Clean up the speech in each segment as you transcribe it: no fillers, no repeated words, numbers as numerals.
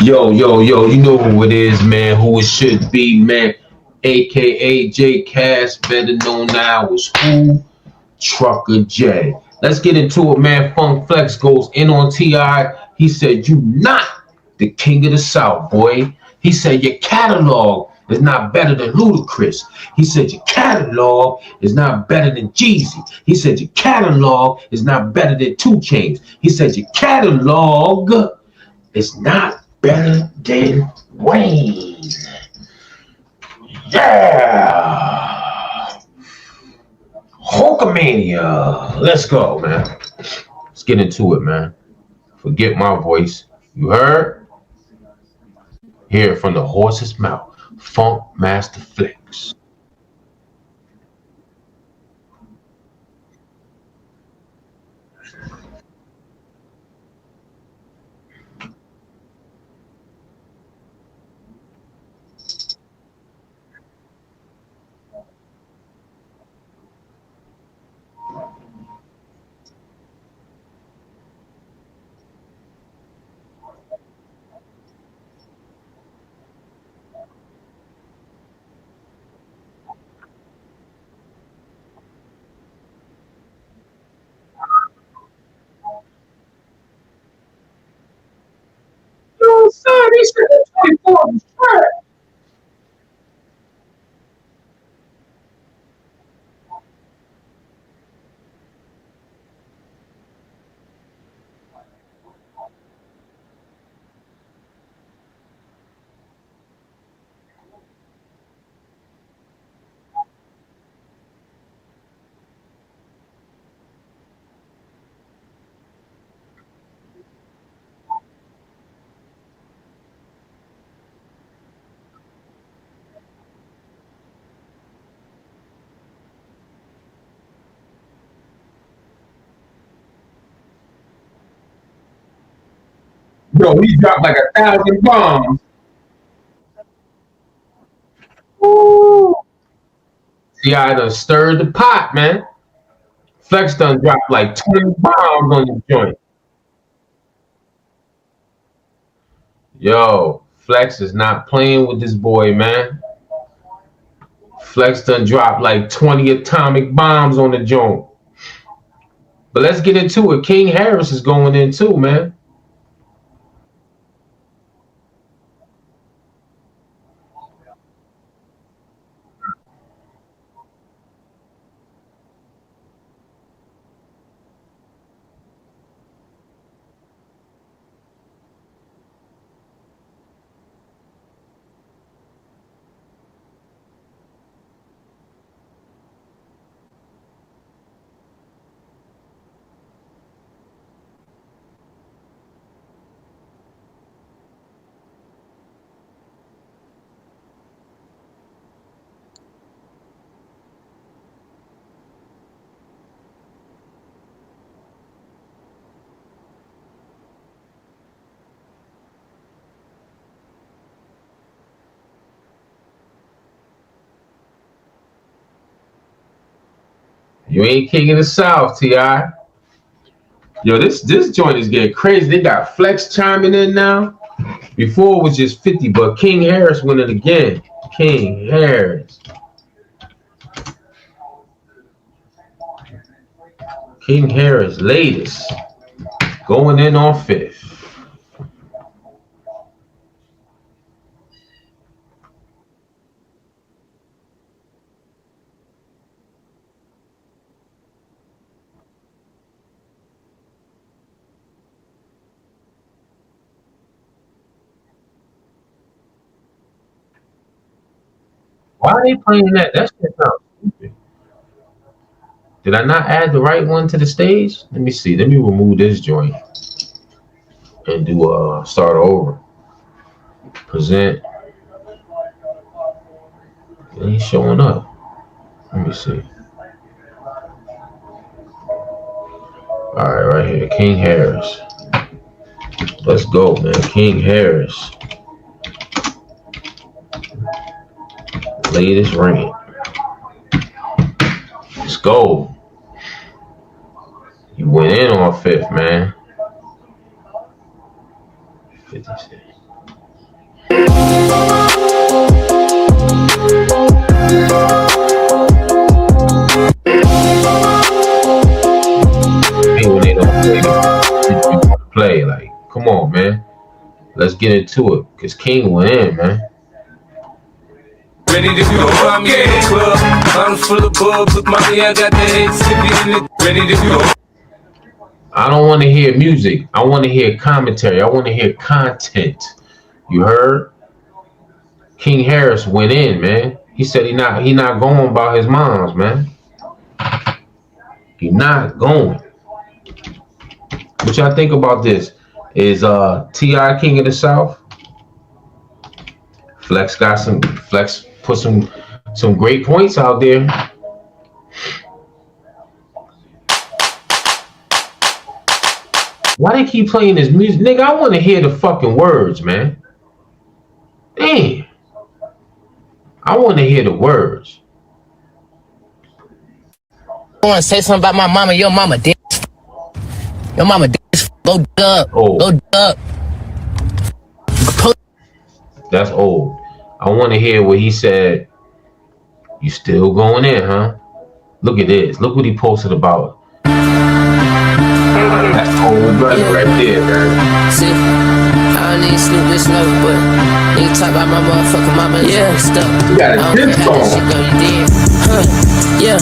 Yo, you know who it is, man, who it should be, man. AKA J Cash, better known now as who? Trucker J. Let's get into it, man. Funk Flex goes in on T.I. He said, "You not the king of the South, boy." He said, "Your catalog is not better than Ludacris." He said, "Your catalog is not better than Jeezy." He said, "Your catalog is not better than Two Chainz." He said, "Your catalog is not better than Wayne." Yeah. Hulkamania. Let's go, man. Let's get into it, man. Forget my voice. You heard? Hear it from the horse's mouth. Funk Master Flex. Yo, son, he said 24 was trash. Bro, he dropped like 1,000 bombs. Woo. See, I done stirred the pot, man. Flex done dropped like 20 bombs on the joint. Yo, Flex is not playing with this boy, man. Flex done dropped like 20 atomic bombs on the joint. But let's get into it. King Harris is going in too, man. You ain't king of the South, Ti. Yo, this joint is getting crazy. They got Flex chiming in now. Before it was just 50, but King Harris winning again. King Harris. King Harris, latest. Going in on fifth. Why are they playing that? That shit sounds stupid. Did I not add the right one to the stage? Let me see. Let me remove this joint and do start over. Present. It ain't showing up. Let me see. All right, right here. King Harris. Let's go, man. King Harris. Latest Rant. Let's go. You went in on fifth, man. 50 cents. Hey, when they don't play, like, come on, man. Let's get into it, cause King went in, man. Ready to go, I'm in the club. I'm full of bubs with mommy. I got the head sippy in it. Ready to go. I don't want to hear music. I want to hear commentary. I want to hear content. You heard? King Harris went in, man. He said he not going about his mom's, man. He not going. What y'all think about this? Is T.I. King of the South? Flex put some great points out there. Why they keep playing this music? Nigga, I want to hear the fucking words, man. Damn. I want to hear the words. I want to say something about my mama. Your mama did. Your mama did. Go up. Oh. Go up. That's old. I want to hear what he said. You still going in, huh? Look at this. Look what he posted about. That's old brother right there, man. See, I don't need Snoop this no, but nigga talk about my motherfucking mama. Yeah, stuff. You got a good song. Yeah,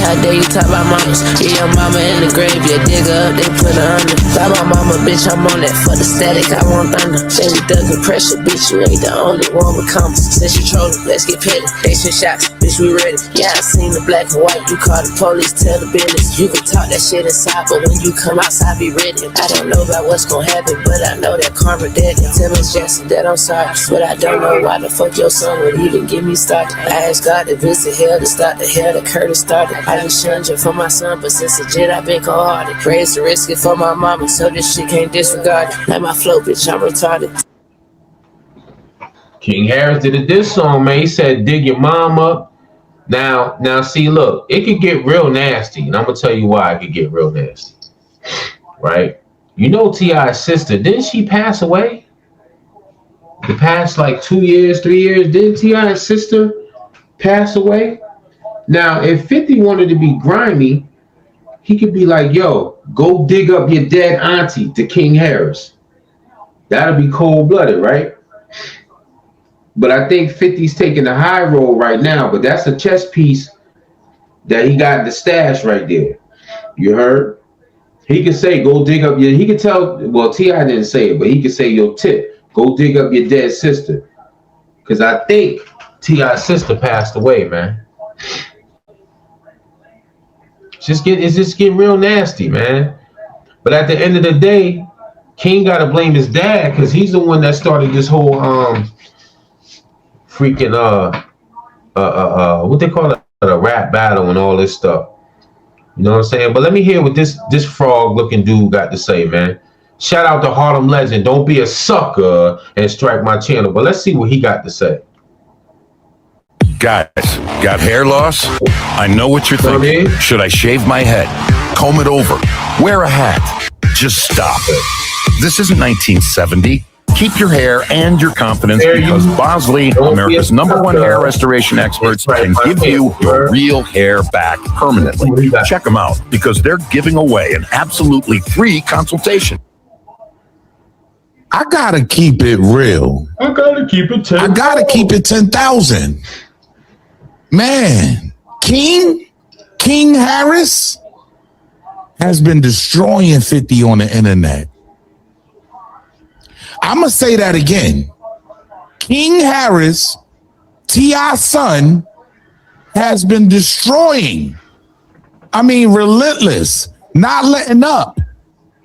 how dare you talk about mamas? Yeah, your mama in the grave, you dig her up, they put her under. By my mama, bitch, I'm on that for the static, I want thunder. Say we dug the pressure, bitch, you ain't the only one with commas. Since you trolling, let's get petty. They some shots, bitch, we ready. Yeah, I seen the black and white, you call the police, tell the business. You can talk that shit inside, but when you come outside, be ready. I don't know about what's gonna happen, but I know that karma dead. Tell Miss Jackson that I'm sorry, but I don't know why the fuck your son would even get me started. I asked God to visit hell to start the hell that Curtis started. I just shunned you for my son, but since legit I've been cold-hearted. Raised to risk it for my mama, so this shit can't disregard it. Like my flow, bitch, I'm retarded. King Harris did a diss song, man. He said, dig your mom up. Now, see, look, it could get real nasty, and I'm gonna tell you why it could get real nasty. Right? You know T.I.'s sister, didn't she pass away? The past like 2 years, 3 years, didn't T.I.'s sister pass away? Now, if 50 wanted to be grimy, he could be like, yo, go dig up your dead auntie to King Harris. That'll be cold-blooded, right? But I think 50's taking the high road right now, but that's a chess piece that he got in the stash right there. You heard? He could say, go dig up he could tell, well, T.I. didn't say it, but he could say, yo, tip, go dig up your dead sister. Because I think T.I.'s sister passed away, man. It's just getting real nasty, man. But at the end of the day, King gotta blame his dad because he's the one that started this whole freaking what they call it, a rap battle and all this stuff. You know what I'm saying? But let me hear what this frog looking dude got to say, man. Shout out to Harlem Legend. Don't be a sucker and strike my channel. But let's see what he got to say. Guys, got hair loss? I know what you're thinking. Should I shave my head? Comb it over? Wear a hat? Just stop it. This isn't 1970. Keep your hair and your confidence because Bosley, America's #1 hair restoration experts, can give you your real hair back permanently. Check them out because they're giving away an absolutely free consultation. I gotta keep it real. I gotta keep it 10. I gotta keep it 10,000. Man, King Harris has been destroying 50 on the internet. I'm going to say that again. King Harris, T.I.'s son, has been destroying. I mean, relentless, not letting up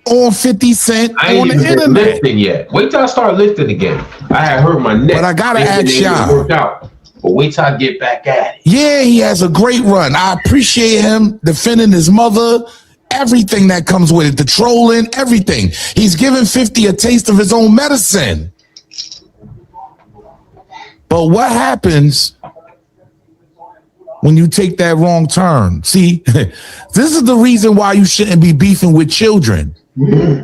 on 50 Cent on the internet. Lifting yet. Wait till I start lifting again. I had hurt my neck. But I got to ask y'all. But wait till I get back at it. Yeah, he has a great run. I appreciate him defending his mother, everything that comes with it, the trolling, everything. He's giving 50 a taste of his own medicine. But what happens when you take that wrong turn? See, this is the reason why you shouldn't be beefing with children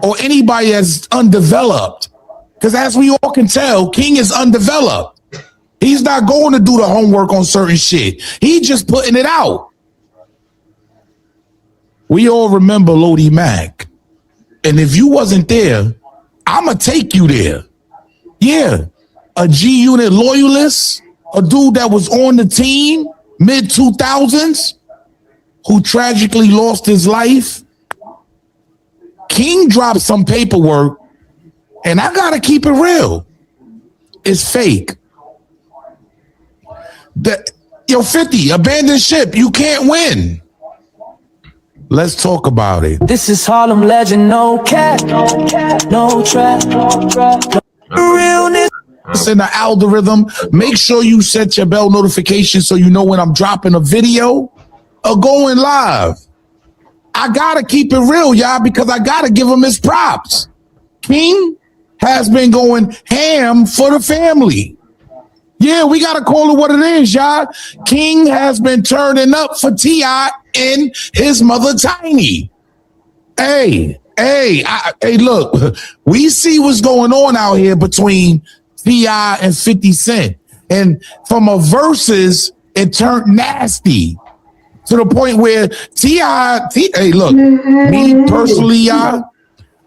or anybody that's undeveloped. Because as we all can tell, King is undeveloped. He's not going to do the homework on certain shit. He's just putting it out. We all remember Lodi Mac. And if you wasn't there, I'ma take you there. Yeah. A G-Unit loyalist, a dude that was on the team mid-2000s, who tragically lost his life. King dropped some paperwork, and I gotta keep it real. It's fake. 50, abandon ship. You can't win. Let's talk about it. This is Harlem legend, no cap, no trap, realness. It's in the algorithm. Make sure you set your bell notification so you know when I'm dropping a video or going live. I gotta keep it real, y'all, because I gotta give him his props. King has been going ham for the family. Yeah, we gotta call it what it is, y'all. King has been turning up for T.I. and his mother Tiny. Hey, look, we see what's going on out here between T.I. and 50 Cent. And from a versus, it turned nasty to the point where T.I. Hey, look, me personally, y'all,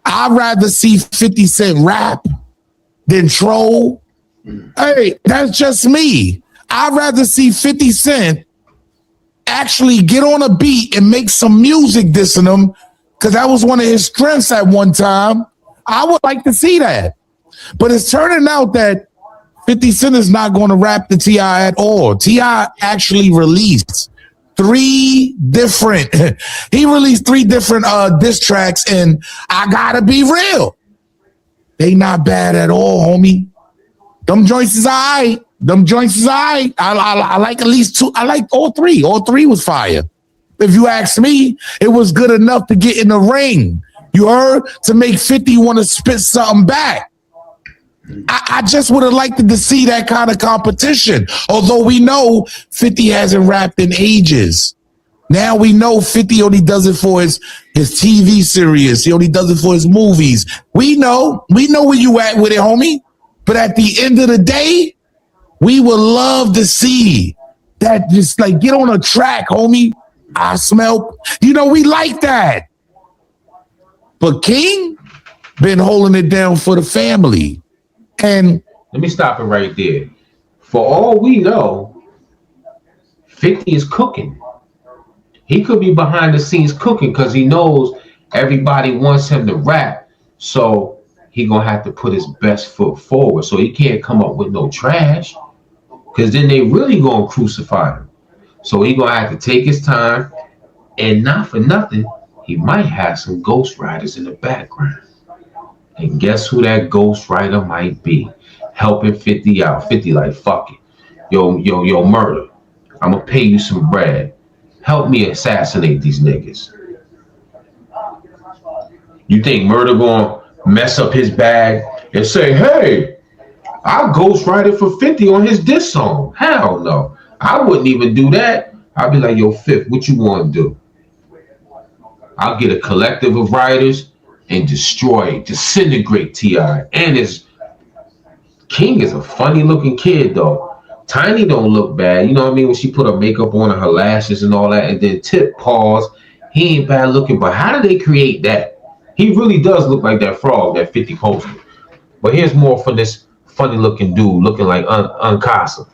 I'd rather see 50 Cent rap than troll. Hey, that's just me. I'd rather see 50 Cent actually get on a beat and make some music dissing him, because that was one of his strengths at one time. I would like to see that. But it's turning out that 50 Cent is not going to rap the T.I. at all. T.I. actually released three different diss tracks, and I gotta be real, they not bad at all, homie. Them joints is all right. I like at least two. I like all three. All three was fire. If you ask me, it was good enough to get in the ring. You heard? To make 50 want to spit something back. I just would have liked to see that kind of competition. Although we know 50 hasn't rapped in ages. Now we know 50 only does it for his TV series. He only does it for his movies. We know where you at with it, homie. But at the end of the day, we would love to see that, just like get on a track, homie. I smell, we like that. But King been holding it down for the family. And let me stop it right there. For all we know, 50 is cooking. He could be behind the scenes cooking because he knows everybody wants him to rap. So he gonna have to put his best foot forward. So he can't come up with no trash, because then they really gonna crucify him. So he gonna have to take his time, and not for nothing, he might have some ghostwriters in the background. And guess who that ghostwriter might be? Helping 50 out. 50 like, fuck it. Yo, Murder. I'm gonna pay you some bread. Help me assassinate these niggas. You think Murder gonna mess up his bag and say, hey, I ghostwrited for 50 on his diss song? Hell no. I wouldn't even do that. I'd be like, yo, Fifth, what you want to do? I'll get a collective of writers and destroy, disintegrate T.I. And his King is a funny looking kid though. Tiny don't look bad. You know what I mean? When she put her makeup on and her lashes and all that, and then Tip pause. He ain't bad looking, but how did they create that? He really does look like that frog that 50 posted. But here's more for this funny looking dude looking like Uncasa.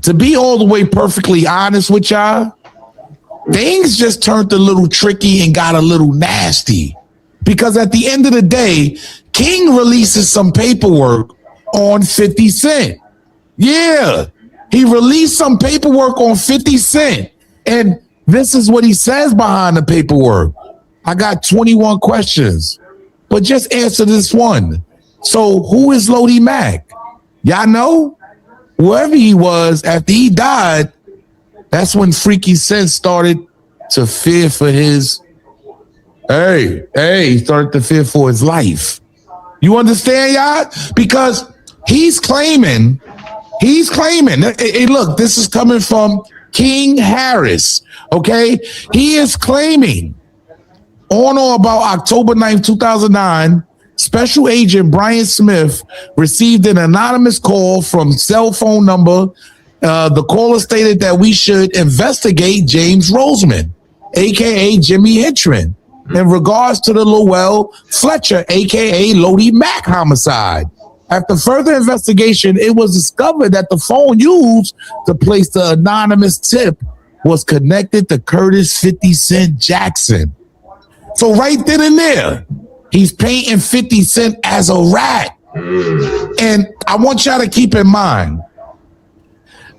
To be all the way perfectly honest with y'all, things just turned a little tricky and got a little nasty. Because at the end of the day, King releases some paperwork on 50 Cent. Yeah, he released some paperwork on 50 Cent. And this is what he says behind the paperwork. I got 21 questions, but just answer this one. So who is Lodi Mac? Y'all know? Whoever he was, after he died, that's when Freaky Sense started to fear for his, he started to fear for his life. You understand, y'all? Because he's claiming, hey, look, this is coming from King Harris, okay? He is claiming on or about October 9th, 2009, Special Agent Brian Smith received an anonymous call from cell phone number. The caller stated that we should investigate James Roseman, a.k.a. Jimmy Henchman, in regards to the Lowell Fletcher, a.k.a. Lodi Mack homicide. After further investigation, it was discovered that the phone used to place the anonymous tip was connected to Curtis 50 Cent Jackson. So right then and there, he's painting 50 Cent as a rat. And I want y'all to keep in mind,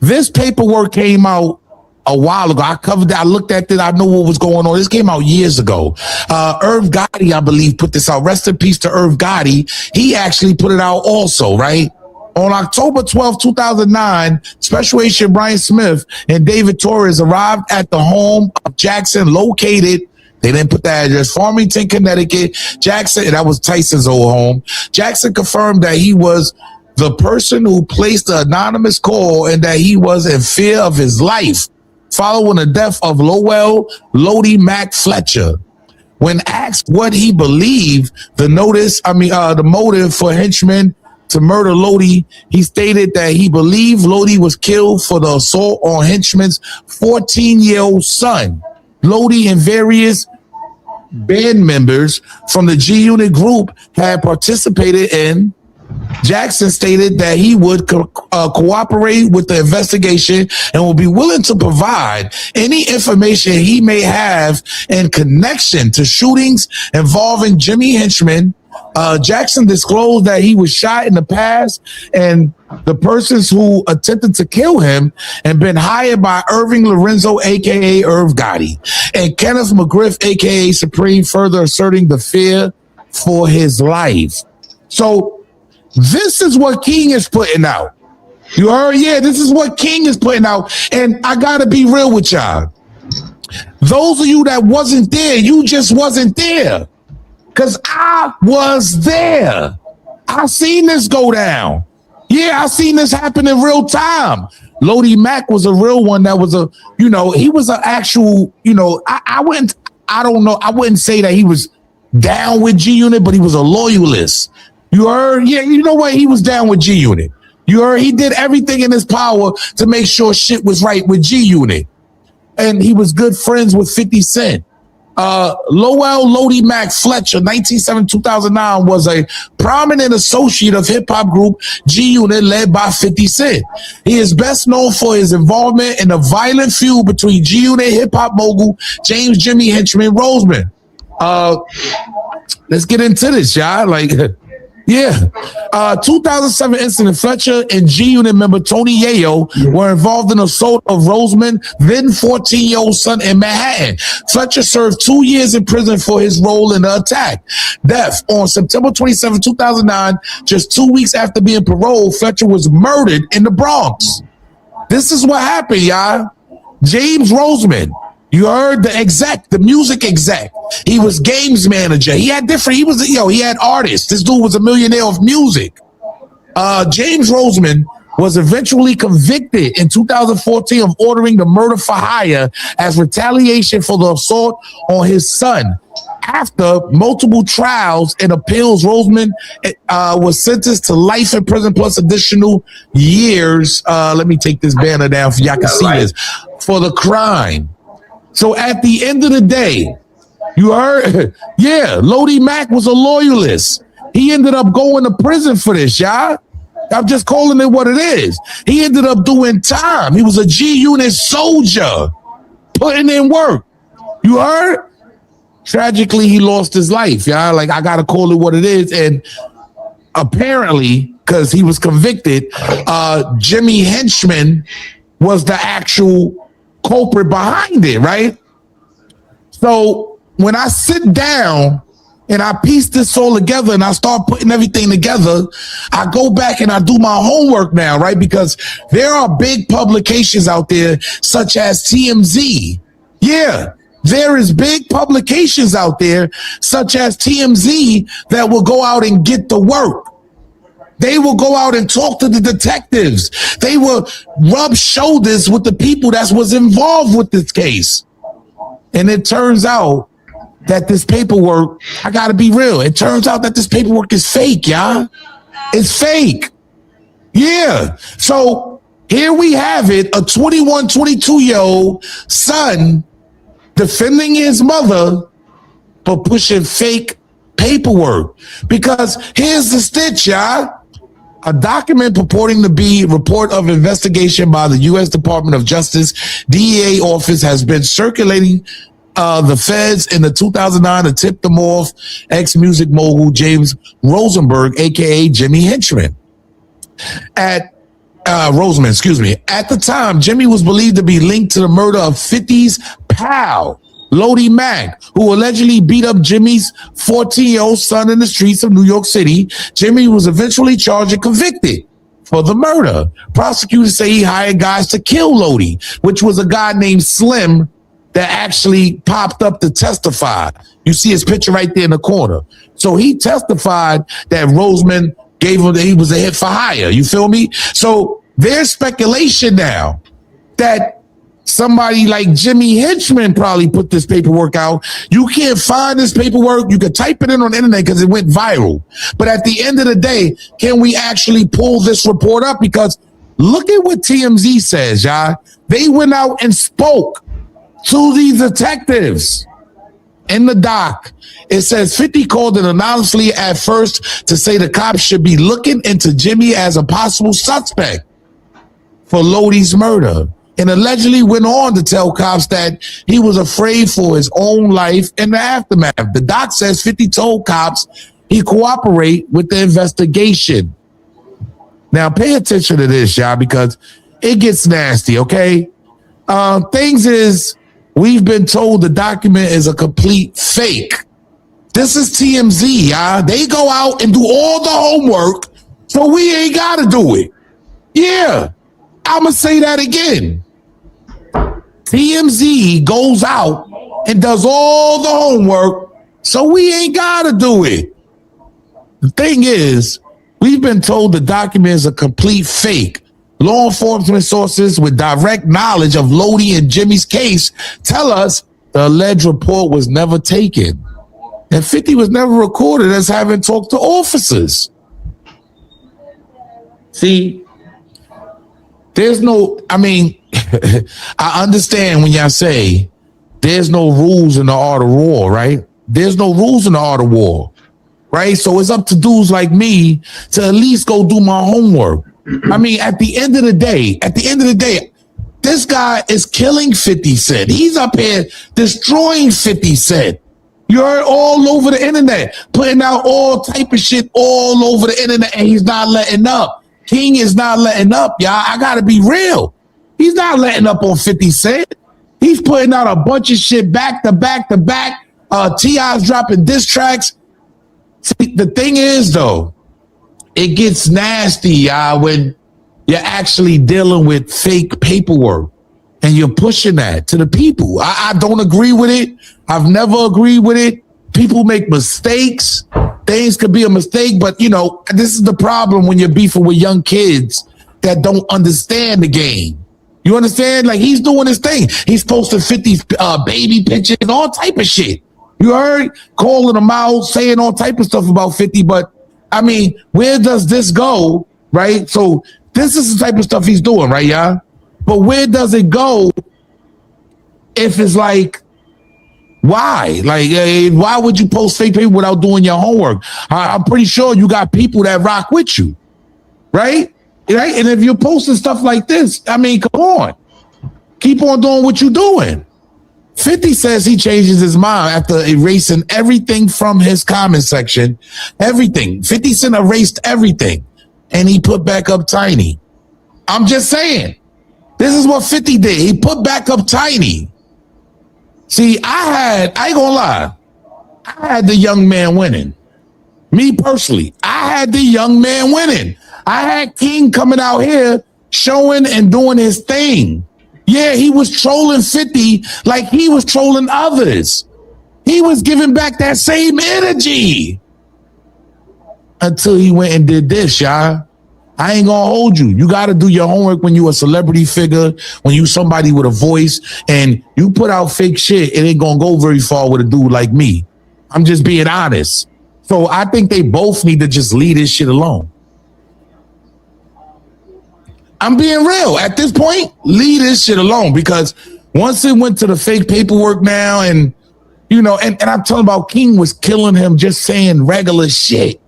this paperwork came out a while ago. I covered that. I looked at it. I know what was going on. This came out years ago. Irv Gotti, I believe, put this out. Rest in peace to Irv Gotti. He actually put it out also, right? On October 12, 2009, Special Agent Brian Smith and David Torres arrived at the home of Jackson, located, they didn't put the address, Farmington, Connecticut. Jackson, that was Tyson's old home. Jackson confirmed that he was the person who placed the anonymous call and that he was in fear of his life following the death of Lowell Lodi Mack Fletcher. When asked what he believed the motive for Henchman to murder Lodi, he stated that he believed Lodi was killed for the assault on Henchman's 14-year-old son. Lodi and various band members from the G-Unit group had participated in. Jackson stated that he would cooperate with the investigation and will be willing to provide any information he may have in connection to shootings involving Jimmy Henchman. Jackson disclosed that he was shot in the past and the persons who attempted to kill him and been hired by Irving Lorenzo, a.k.a. Irv Gotti, and Kenneth McGriff, a.k.a. Supreme, further asserting the fear for his life. So this is what King is putting out. You heard? Yeah, this is what King is putting out. And I got to be real with y'all. Those of you that wasn't there, you just wasn't there. Because I was there. I seen this go down. Yeah, I seen this happen in real time. Lodi Mack was a real one that was he was an actual, I wouldn't say that he was down with G-Unit, but he was a loyalist. You heard? Yeah, you know what? He was down with G-Unit. You heard? He did everything in his power to make sure shit was right with G-Unit. And he was good friends with 50 Cent. Lowell Lodi Mack Fletcher, 1970-2009, was a prominent associate of hip-hop group G-Unit led by 50 Cent. He is best known for his involvement in the violent feud between G-Unit hip-hop mogul James Jimmy Henchman Roseman. Let's get into this, y'all. 2007 incident, Fletcher and G-Unit member Tony Yayo were involved in assault of Roseman, then 14-year-old son in Manhattan. Fletcher served 2 years in prison for his role in the attack. Death on September 27, 2009, just 2 weeks after being paroled, Fletcher was murdered in the Bronx. This is what happened, y'all. James Roseman. You heard the music exec. He was games manager. He had he had artists. This dude was a millionaire of music. James Roseman was eventually convicted in 2014 of ordering the murder for hire as retaliation for the assault on his son. After multiple trials and appeals, Roseman was sentenced to life in prison plus additional years. Let me take this banner down so y'all can see this. For the crime. So at the end of the day, you heard, Lodi Mack was a loyalist. He ended up going to prison for this, y'all. I'm just calling it what it is. He ended up doing time. He was a G-Unit soldier, putting in work. You heard? Tragically, he lost his life, y'all. I got to call it what it is. And apparently, because he was convicted, Jimmy Henchman was the actual culprit behind it, right? So when I sit down and I piece this all together and I start putting everything together, I go back and I do my homework now, right? Because there are big publications out there such as TMZ. Yeah, there is big publications out there such as TMZ that will go out and get the work. They will go out and talk to the detectives. They will rub shoulders with the people that was involved with this case. And it turns out that this paperwork, I gotta be real. It turns out that this paperwork is fake, y'all. It's fake. Yeah. So here we have it, a 21, 22-year-old son defending his mother for pushing fake paperwork. Because here's the stitch, y'all. A document purporting to be report of investigation by the U.S. Department of Justice DEA office has been circulating the feds in the 2009 to tip them off ex-music mogul James Rosenberg, a.k.a. Jimmy Henchman. At the time, Jimmy was believed to be linked to the murder of 50's pal, Lodi Mack, who allegedly beat up Jimmy's 14-year-old son in the streets of New York City. Jimmy was eventually charged and convicted for the murder. Prosecutors say he hired guys to kill Lodi, which was a guy named Slim that actually popped up to testify. You see his picture right there in the corner. So he testified that Roseman gave him that he was a hit for hire. You feel me? So there's speculation now that somebody like Jimmy Henchman probably put this paperwork out. You can't find this paperwork. You can type it in on the internet because it went viral. But at the end of the day, can we actually pull this report up? Because look at what TMZ says, y'all. They went out and spoke to these detectives in the doc. It says 50 called in anonymously at first to say the cops should be looking into Jimmy as a possible suspect for Lodi's murder, and allegedly went on to tell cops that he was afraid for his own life in the aftermath. The doc says 50 told cops he cooperate with the investigation. Now pay attention to this, y'all, because it gets nasty, okay? Things is, we've been told the document is a complete fake. This is TMZ, y'all. They go out and do all the homework, so we ain't got to do it. Yeah, I'm going to say that again. TMZ goes out and does all the homework, so we ain't got to do it. The thing is, we've been told the document is a complete fake. Law enforcement sources with direct knowledge of Lodi and Jimmy's case tell us the alleged report was never taken. And 50 was never recorded as having talked to officers. See, there's no, I understand when y'all say there's no rules in the art of war, right? There's no rules in the art of war, right? So it's up to dudes like me to at least go do my homework. At the end of the day, this guy is killing 50 Cent. He's up here destroying 50 Cent. You heard all over the internet, putting out all type of shit all over the internet, and he's not letting up. King is not letting up, y'all. I gotta be real. He's not letting up on 50 Cent. He's putting out a bunch of shit back to back to back. T.I.'s dropping diss tracks. See, the thing is, though, it gets nasty, y'all, when you're actually dealing with fake paperwork and you're pushing that to the people. I don't agree with it. I've never agreed with it. People make mistakes. Things could be a mistake, but, this is the problem when you're beefing with young kids that don't understand the game. You understand? Like, he's doing his thing. He's posting 50's baby pictures and all type of shit. You heard? Calling them out, saying all type of stuff about 50, but where does this go, right? So this is the type of stuff he's doing, right, y'all? But where does it go if it's like, why? Like, why would you post fake paper without doing your homework? I'm pretty sure you got people that rock with you, right? Right? And if you're posting stuff like this, come on. Keep on doing what you're doing. 50 says he changes his mind after erasing everything from his comment section. Everything. 50 Cent erased everything. And he put back up Tiny. I'm just saying. This is what 50 did. He put back up Tiny. See, I ain't gonna lie. I had the young man winning. Me personally, I had the young man winning. I had King coming out here showing and doing his thing. Yeah, he was trolling 50 like he was trolling others. He was giving back that same energy. Until he went and did this, y'all. I ain't gonna hold you. You got to do your homework when you a celebrity figure, when you somebody with a voice, and you put out fake shit. It ain't gonna go very far with a dude like me. I'm just being honest. So I think they both need to just leave this shit alone. I'm being real. At this point, leave this shit alone, because once it went to the fake paperwork now, and you know, and I'm talking about King was killing him just saying regular shit.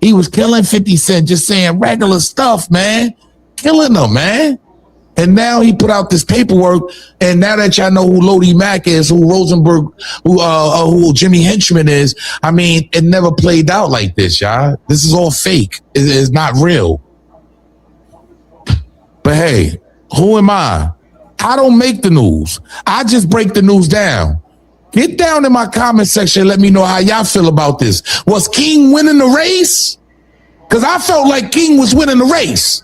He was killing 50 Cent just saying regular stuff, man. Killing them, man. And now he put out this paperwork, and now that y'all know who Lodi Mack is, who Rosenberg, who Jimmy Henchman is, I mean, it never played out like this, y'all. This is all fake. It's not real. But hey, who am I? I don't make the news. I just break the news down. Get down in my comment section and let me know how y'all feel about this. Was King winning the race? Because I felt like King was winning the race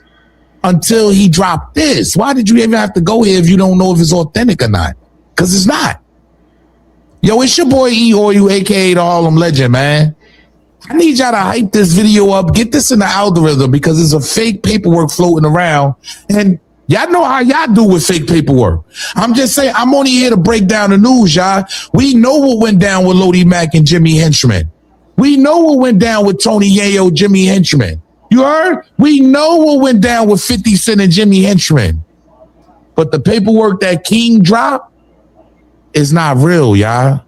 until he dropped this. Why did you even have to go here if you don't know if it's authentic or not? Because it's not. Yo, it's your boy E-Oil, a.k.a. the Harlem Legend, man. I need y'all to hype this video up. Get this in the algorithm, because there's a fake paperwork floating around. And y'all know how y'all do with fake paperwork. I'm just saying, I'm only here to break down the news, y'all. We know what went down with Lodi Mack and Jimmy Henchman. We know what went down with Tony Yayo, Jimmy Henchman. You heard? We know what went down with 50 Cent and Jimmy Henchman. But the paperwork that King dropped is not real, y'all.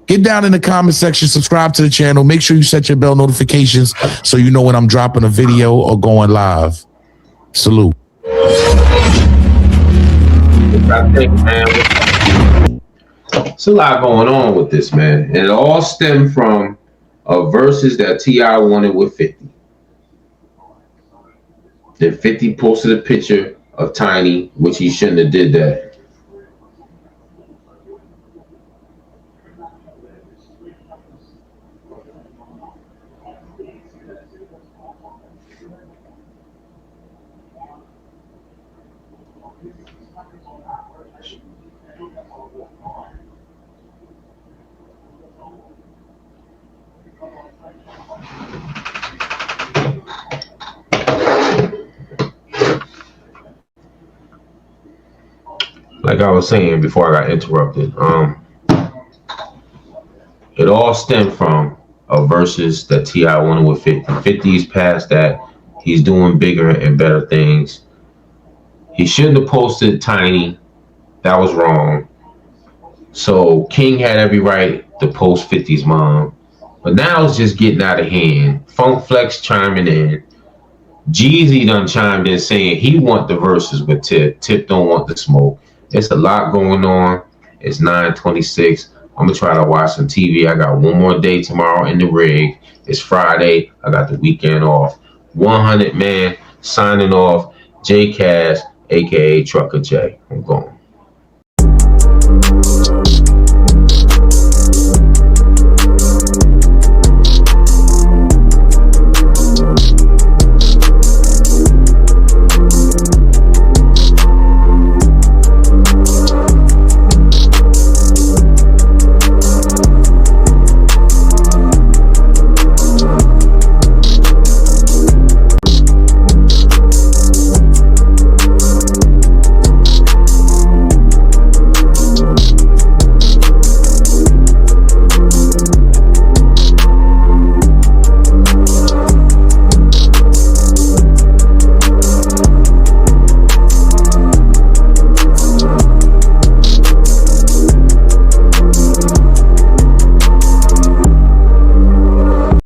Get down in the comment section, subscribe to the channel. Make sure you set your bell notifications so you know when I'm dropping a video or going live. Salute. I think, man, it's a lot going on with this, man. And it all stemmed from a verses that T.I. wanted with 50. Then 50 posted a picture of Tiny, which he shouldn't have did that. Like I was saying before I got interrupted, it all stemmed from a versus that T.I. wanted with 50. 50's past that. He's doing bigger and better things. He shouldn't have posted Tiny. That was wrong. So King had every right to post 50's mom. But now it's just getting out of hand. Funk Flex chiming in. Jeezy done chimed in saying he want the verses with Tip. Tip don't want the smoke. It's a lot going on. It's 9:26. I'm going to try to watch some TV. I got one more day tomorrow in the rig. It's Friday. I got the weekend off. 100 man signing off. J Cash, a.k.a. Trucker J. I'm going.